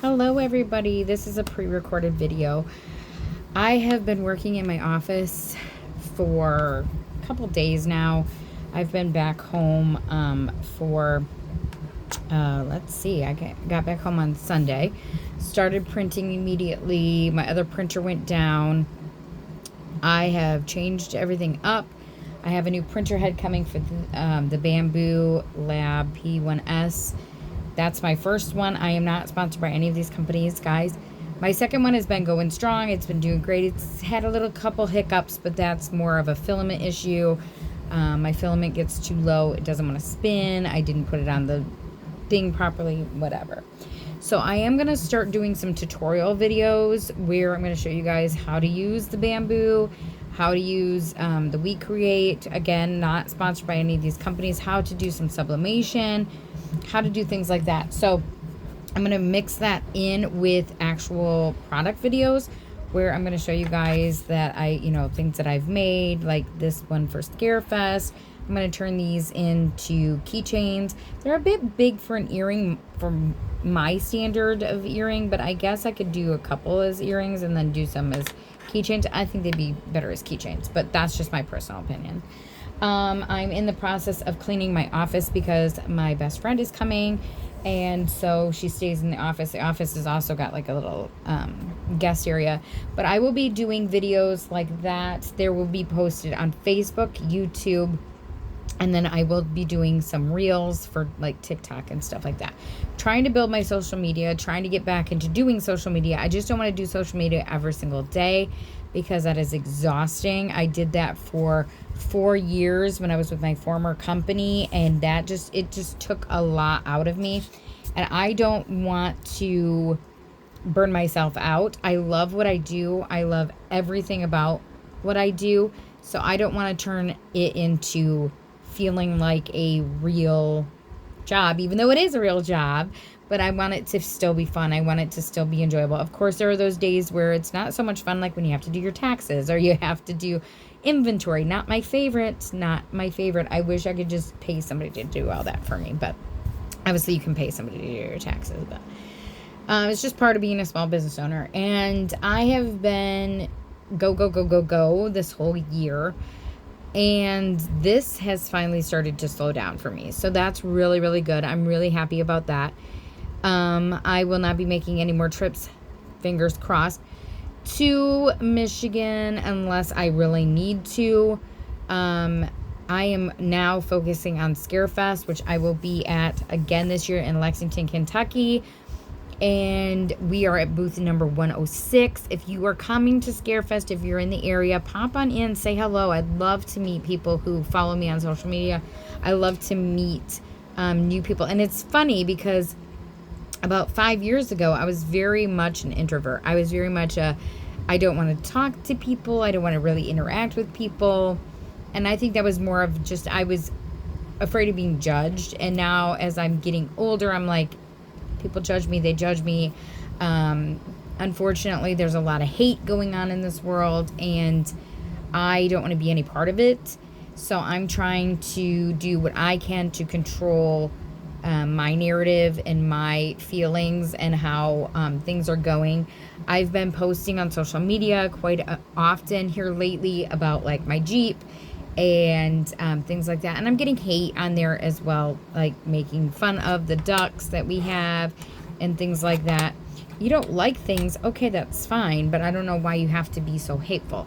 Hello everybody, this is a pre-recorded video. I have been working in my office for a couple days now. I've been back home let's see, I got back home on Sunday. Started printing immediately. My other printer went down. I have changed everything up. I have a new printer head coming for the Bamboo Lab P1S. That's my first one. I am not sponsored by any of these companies, guys. My second one has been going strong. It's been doing great. It's had a couple hiccups, but that's more of a filament issue. My filament gets too low. It doesn't want to spin. I didn't put it on the thing properly, whatever. So I am going to start doing some tutorial videos where I'm going to show you guys how to use the Bamboo, how to use the We Create. Again, not sponsored by any of these companies. How to do some sublimation, how to do things like that. So I'm going to mix that in with actual product videos where I'm going to show you guys that things that I've made, like this one for Scarefest. I'm going to turn these into keychains. They're a bit big for an earring from my standard of earring, but I guess I could do a couple as earrings and then do some as keychains. I think they'd be better as keychains, but that's just my personal opinion. I'm in the process of cleaning my office because my best friend is coming, and so she stays in the office. The office has also got like a little guest area, but I will be doing videos like that. There will be posted on Facebook, YouTube, and then I will be doing some reels for like TikTok and stuff like that. Trying to build my social media, trying to get back into doing social media. I just don't want to do social media every single day because that is exhausting. I did that for 4 years when I was with my former company, and it just took a lot out of me. And I don't want to burn myself out. I love what I do. I love everything about what I do. So I don't want to turn it into feeling like a real job, even though it is a real job, but I want it to still be fun. I want it to still be enjoyable. Of course, there are those days where it's not so much fun, like when you have to do your taxes or you have to do inventory. Not my favorite. I wish I could just pay somebody to do all that for me, but obviously you can pay somebody to do your taxes, but it's just part of being a small business owner. And I have been go this whole year. And this has finally started to slow down for me. So that's really, really good. I'm really happy about that. I will not be making any more trips, fingers crossed, to Michigan unless I really need to. I am now focusing on Scarefest, which I will be at again this year in Lexington, Kentucky. And we are at booth number 106. If you are coming to Scarefest, if you're in the area, pop on in, say hello. I'd love to meet people who follow me on social media. I love to meet new people. And it's funny because about 5 years ago, I was very much an introvert. I was very much I don't want to talk to people. I don't want to really interact with people. And I think that was more of just, I was afraid of being judged. And now as I'm getting older, I'm like, people judge me, they judge me. Unfortunately, there's a lot of hate going on in this world, and I don't want to be any part of it. So I'm trying to do what I can to control my narrative and my feelings and how things are going. I've been posting on social media quite often here lately about like my Jeep and things like that, and I'm getting hate on there as well, like making fun of the ducks that we have and things like that. You don't like things, okay, that's fine, but I don't know why you have to be so hateful.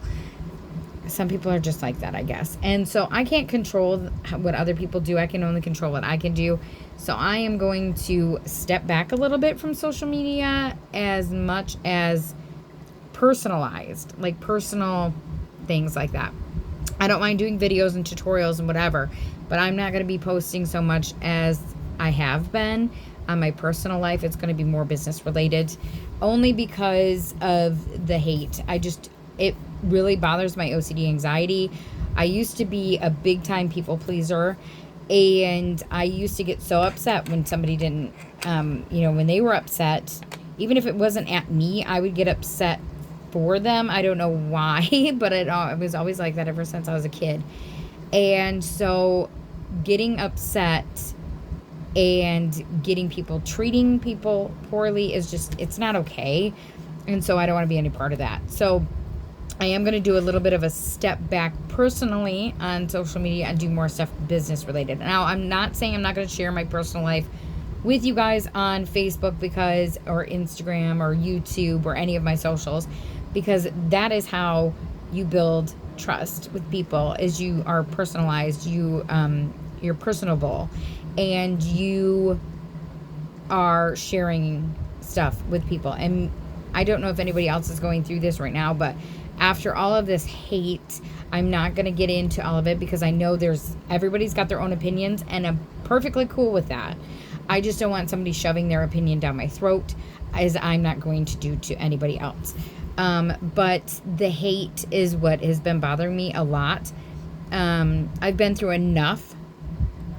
Some people are just like that, I guess. And so I can't control what other people do. I can only control what I can do. So I am going to step back a little bit from social media, as much as personalized, like personal things like that. I don't mind doing videos and tutorials and whatever, but I'm not going to be posting so much as I have been on my personal life. It's going to be more business related, only because of the hate. It really bothers my OCD anxiety. I used to be a big time people pleaser, and I used to get so upset when somebody didn't, when they were upset, even if it wasn't at me, I would get upset for them. I don't know why, but it was always like that ever since I was a kid. And so getting upset and getting people, treating people poorly is just, it's not okay. And so I don't want to be any part of that. So I am going to do a little bit of a step back personally on social media and do more stuff business related. Now, I'm not saying I'm not going to share my personal life with you guys on Facebook or Instagram or YouTube or any of my socials, because that is how you build trust with people, is you are personalized, you're personable, and you are sharing stuff with people. And I don't know if anybody else is going through this right now, but after all of this hate, I'm not going to get into all of it because I know everybody's got their own opinions, and I'm perfectly cool with that. I just don't want somebody shoving their opinion down my throat, as I'm not going to do to anybody else. But the hate is what has been bothering me a lot. I've been through enough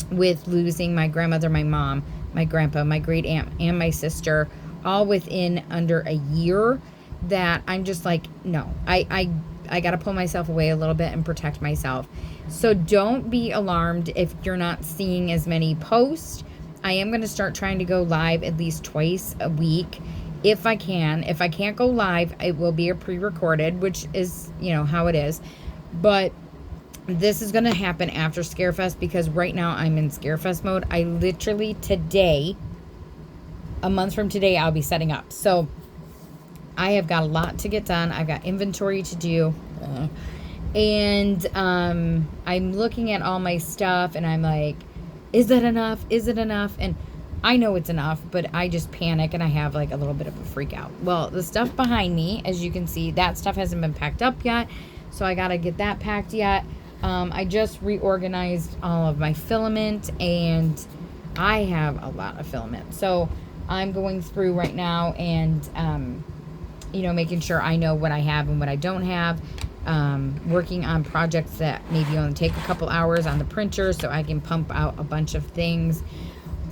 with losing my grandmother, my mom, my grandpa, my great aunt, and my sister, all within under a year, that I'm just like, no, I got to pull myself away a little bit and protect myself. So don't be alarmed if you're not seeing as many posts. I am going to start trying to go live at least twice a week if I can. If I can't go live, it will be a pre-recorded, which is, how it is. But this is going to happen after Scarefest, because right now I'm in Scarefest mode. I literally today, a month from today, I'll be setting up. So I have got a lot to get done. I've got inventory to do. And I'm looking at all my stuff and I'm like, is that enough? Is it enough? And I know it's enough, but I just panic and I have like a little bit of a freak out. Well, the stuff behind me, as you can see, that stuff hasn't been packed up yet. So I got to get that packed yet. I just reorganized all of my filament, and I have a lot of filament. So I'm going through right now and, making sure I know what I have and what I don't have. Working on projects that maybe only take a couple hours on the printer so I can pump out a bunch of things.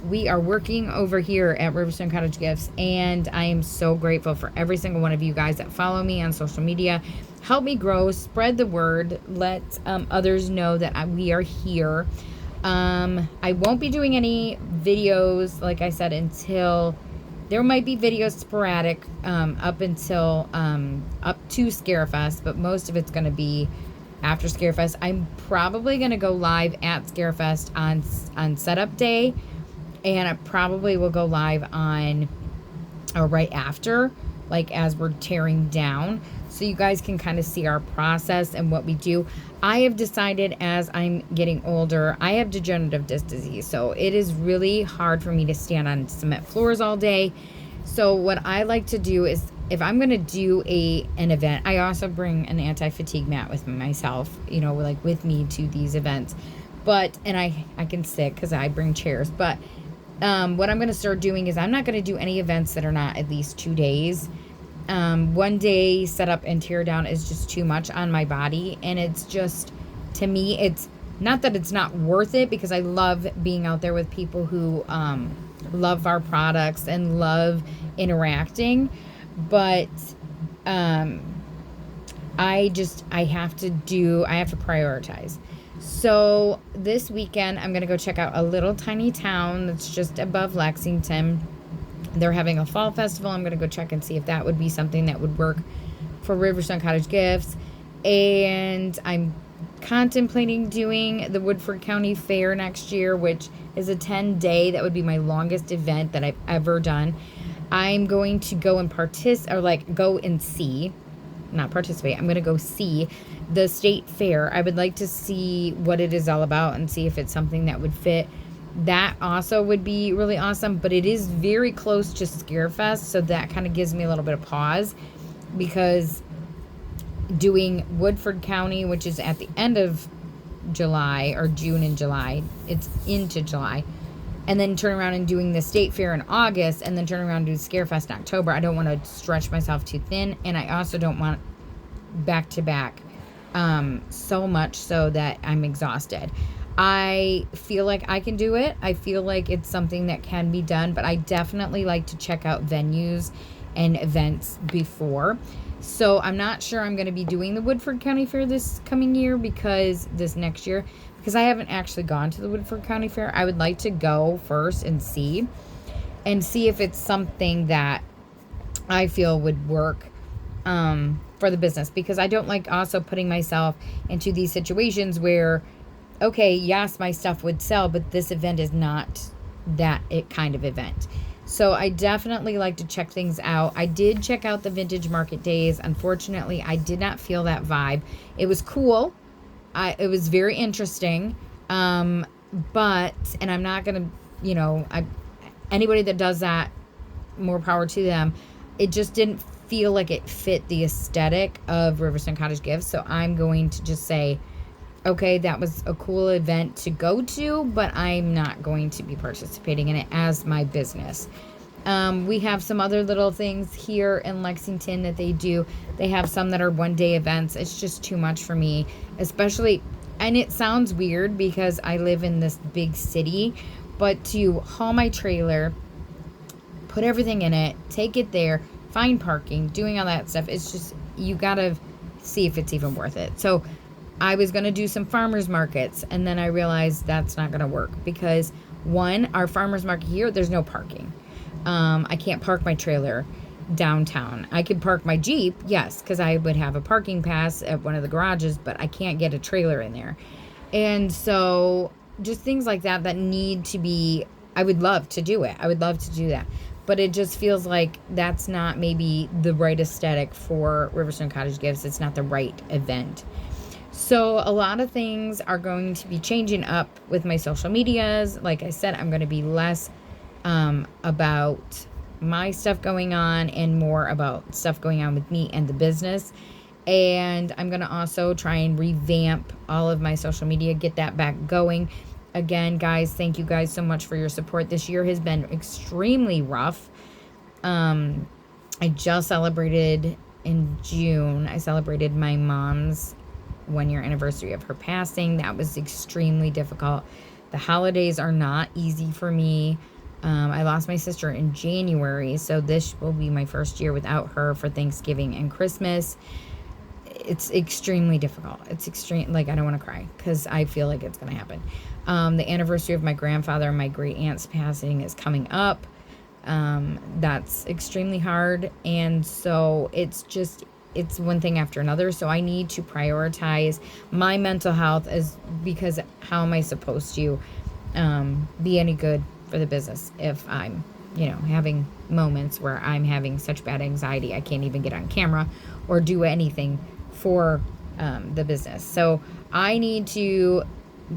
We are working over here at Riverstone Cottage Gifts, and I am so grateful for every single one of you guys that follow me on social media. Help me grow, spread the word, let others know that we are here. I won't be doing any videos, like I said, until... There might be videos sporadic up to Scarefest, but most of it's going to be after Scarefest. I'm probably going to go live at Scarefest on setup day, and I probably will go live on right after, like as we're tearing down, so you guys can kind of see our process and what we do. I have decided, as I'm getting older, I have degenerative disc disease, so it is really hard for me to stand on cement floors all day. So what I like to do is, if I'm going to do an event, I also bring an anti-fatigue mat with myself, like with me to these events. And I can sit because I bring chairs. But what I'm going to start doing is, I'm not going to do any events that are not at least 2 days. 1 day set up and tear down is just too much on my body. And it's just, to me, it's not that it's not worth it, because I love being out there with people who love our products and love interacting. But I have to prioritize. So this weekend, I'm going to go check out a little tiny town that's just above Lexington. They're having a fall festival. I'm going to go check and see if that would be something that would work for Riverstone Cottage Gifts. And I'm contemplating doing the Woodford County Fair next year, which is a 10-day. That would be my longest event that I've ever done. I'm going to go and I'm going to go see the state fair. I would like to see what it is all about and see if it's something that would fit. That also would be really awesome, but it is very close to Scarefest, so that kind of gives me a little bit of pause, because doing Woodford County, which is at the end of July, or June and July, it's into July, and then turn around and doing the state fair in August, and then turn around and do Scarefest in October. I don't want to stretch myself too thin, and I also don't want back to back so much so that I'm exhausted. I feel like I can do it. I feel like it's something that can be done, but I definitely like to check out venues and events before. So I'm not sure I'm going to be doing the Woodford County Fair this coming year, because this next year, because I haven't actually gone to the Woodford County Fair. I would like to go first and see if it's something that I feel would work for the business, because I don't like also putting myself into these situations where, okay, yes, my stuff would sell, but this event is not that kind of event. So I definitely like to check things out. I did check out the Vintage Market Days. Unfortunately, I did not feel that vibe. It was cool. It was very interesting. But, and I'm not going to, anybody that does that, more power to them. It just didn't feel like it fit the aesthetic of Riverstone Cottage Gifts. So I'm going to just say, okay, that was a cool event to go to, but I'm not going to be participating in it as my business. We have some other little things here in Lexington that they do. They have some that are one-day events. It's just too much for me, especially, and it sounds weird because I live in this big city, but to haul my trailer, put everything in it, take it there, find parking, doing all that stuff, it's just, you gotta see if it's even worth it. So I was going to do some farmers markets, and then I realized that's not going to work because, one, our farmers market here, there's no parking. I can't park my trailer downtown. I could park my Jeep, yes, because I would have a parking pass at one of the garages, but I can't get a trailer in there. And so just things like that need to be, I would love to do it. I would love to do that. But it just feels like that's not maybe the right aesthetic for Riverstone Cottage Gifts. It's not the right event. So a lot of things are going to be changing up with my social medias. Like I said, I'm going to be less about my stuff going on and more about stuff going on with me and the business. And I'm going to also try and revamp all of my social media, get that back going. Again, guys, thank you guys so much for your support. This year has been extremely rough. I just celebrated in June. I celebrated my mom's 1-year anniversary of her passing. That was extremely difficult. The holidays are not easy for me. I lost my sister in January, so this will be my first year without her for Thanksgiving and Christmas. It's extremely difficult. It's extreme. Like, I don't want to cry because I feel like it's going to happen. The anniversary of my grandfather and my great aunt's passing is coming up. That's extremely hard. And so it's one thing after another. So I need to prioritize my mental health, because how am I supposed to be any good for the business if I'm, having moments where I'm having such bad anxiety I can't even get on camera or do anything for the business. So I need to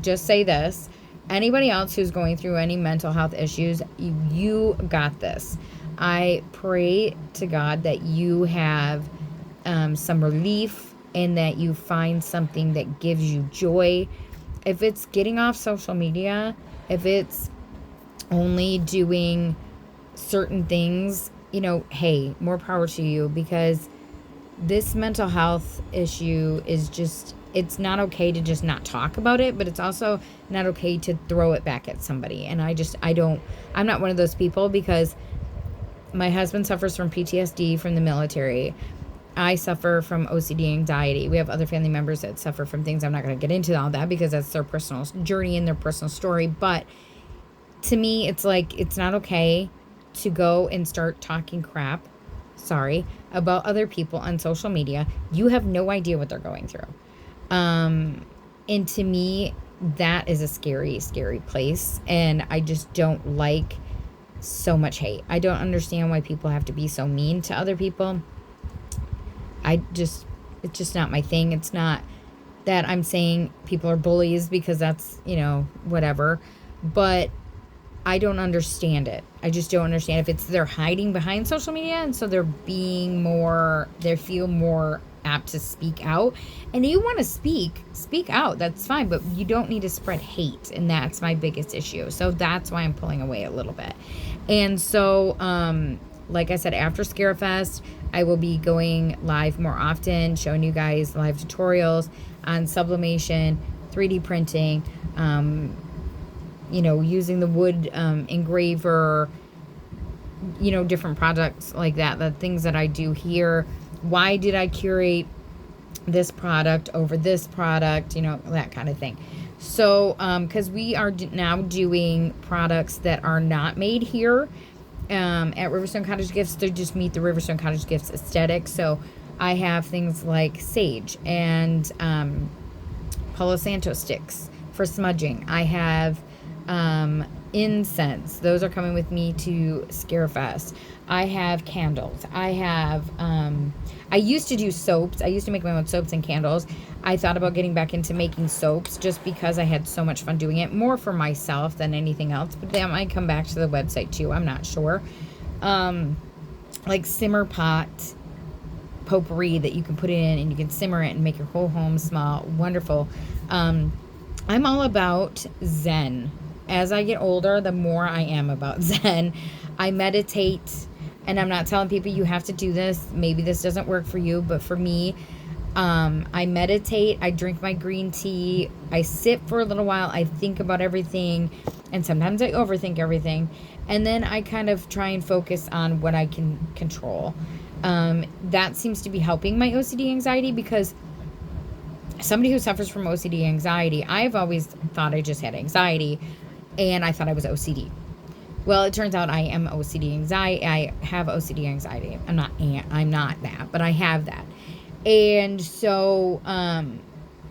just say this. Anybody else who's going through any mental health issues, you got this. I pray to God that you have some relief and that you find something that gives you joy. If it's getting off social media, if it's only doing certain things, hey, more power to you, because this mental health issue is just, it's not okay to just not talk about it, but it's also not okay to throw it back at somebody. And I'm not one of those people, because my husband suffers from PTSD from the military. I suffer from OCD anxiety. We have other family members that suffer from things. I'm not going to get into all that because that's their personal journey and their personal story. But to me, it's like, it's not okay to go and start talking crap, about other people on social media. You have no idea what they're going through. And to me, that is a scary, scary place. And I just don't like so much hate. I don't understand why people have to be so mean to other people. It's just not my thing. It's not that I'm saying people are bullies, because that's, whatever. But I don't understand it. I just don't understand if it's they're hiding behind social media, and so they feel more apt to speak out. And you want to speak out. That's fine, but you don't need to spread hate, and that's my biggest issue. So that's why I'm pulling away a little bit. And so, like I said, after Scarefest, I will be going live more often, showing you guys live tutorials on sublimation, 3D printing, using the wood engraver, different products like that, the things that I do here. Why did I curate this product over this product, that kind of thing. So, because we are now doing products that are not made here at Riverstone Cottage Gifts. They just meet the Riverstone Cottage Gifts aesthetic. So I have things like sage and Palo Santo sticks for smudging. I have incense. Those are coming with me to Scarefest. I have candles. I have, I used to do soaps. I used to make my own soaps and candles. I thought about getting back into making soaps just because I had so much fun doing it, more for myself than anything else. But that might come back to the website too. I'm not sure. Like simmer pot potpourri that you can put in and you can simmer it and make your whole home smell wonderful. I'm all about Zen. As I get older, the more I am about Zen. I meditate, and I'm not telling people you have to do this. Maybe this doesn't work for you, but for me, I meditate, I drink my green tea, I sit for a little while, I think about everything, and sometimes I overthink everything, and then I kind of try and focus on what I can control. That seems to be helping my OCD anxiety, because somebody who suffers from OCD anxiety, I've always thought I just had anxiety, and I thought I was OCD. Well, it turns out I am OCD anxiety. I have OCD anxiety. I'm not that, but I have that. And so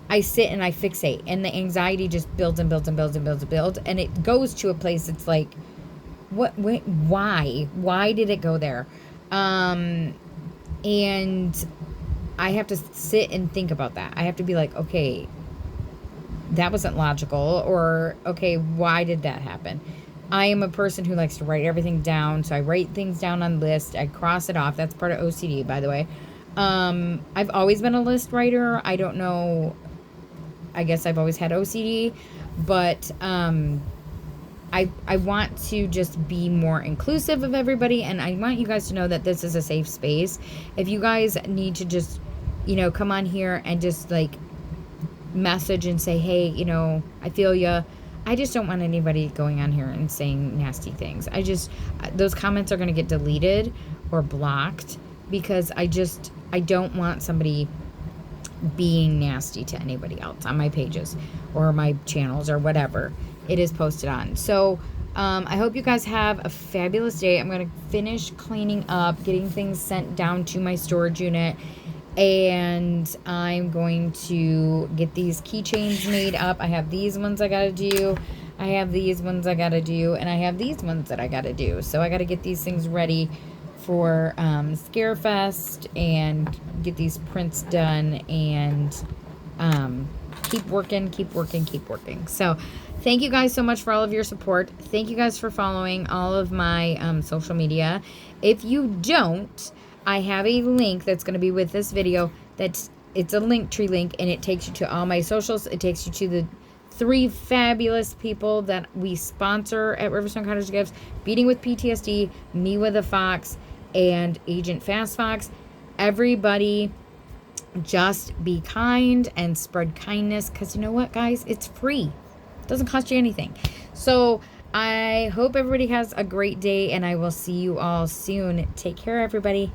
I sit and I fixate, and the anxiety just builds and builds and builds and builds and builds, and it goes to a place it's like, why did it go there? And I have to sit and think about that. I have to be like, okay, that wasn't logical, or okay, why did that happen? I am a person who likes to write everything down, so I write things down on lists. I cross it off. That's part of OCD, by the way. I've always been a list writer. I don't know. I guess I've always had OCD, but I want to just be more inclusive of everybody, and I want you guys to know that this is a safe space. If you guys need to just, come on here and just like message and say, hey, I feel ya. I just don't want anybody going on here and saying nasty things. Those comments are going to get deleted or blocked, because I don't want somebody being nasty to anybody else on my pages or my channels or whatever it is posted on. So I hope you guys have a fabulous day. I'm going to finish cleaning up, getting things sent down to my storage unit, and I'm going to get these keychains made up. I have these ones I gotta do, I have these ones I gotta do, and I have these ones that I gotta do. So I gotta get these things ready for Scarefest and get these prints done, and keep working. So thank you guys so much for all of your support. Thank you guys for following all of my social media. If you don't, I have a link that's going to be with this video. It's a Linktree link, and it takes you to all my socials. It takes you to the 3 fabulous people that we sponsor at Riverstone Cottage Gifts: Beating with PTSD, Me with a Fox, and Agent Fast Fox. Everybody, just be kind and spread kindness, because you know what, guys? It's free. It doesn't cost you anything. So I hope everybody has a great day, and I will see you all soon. Take care, everybody.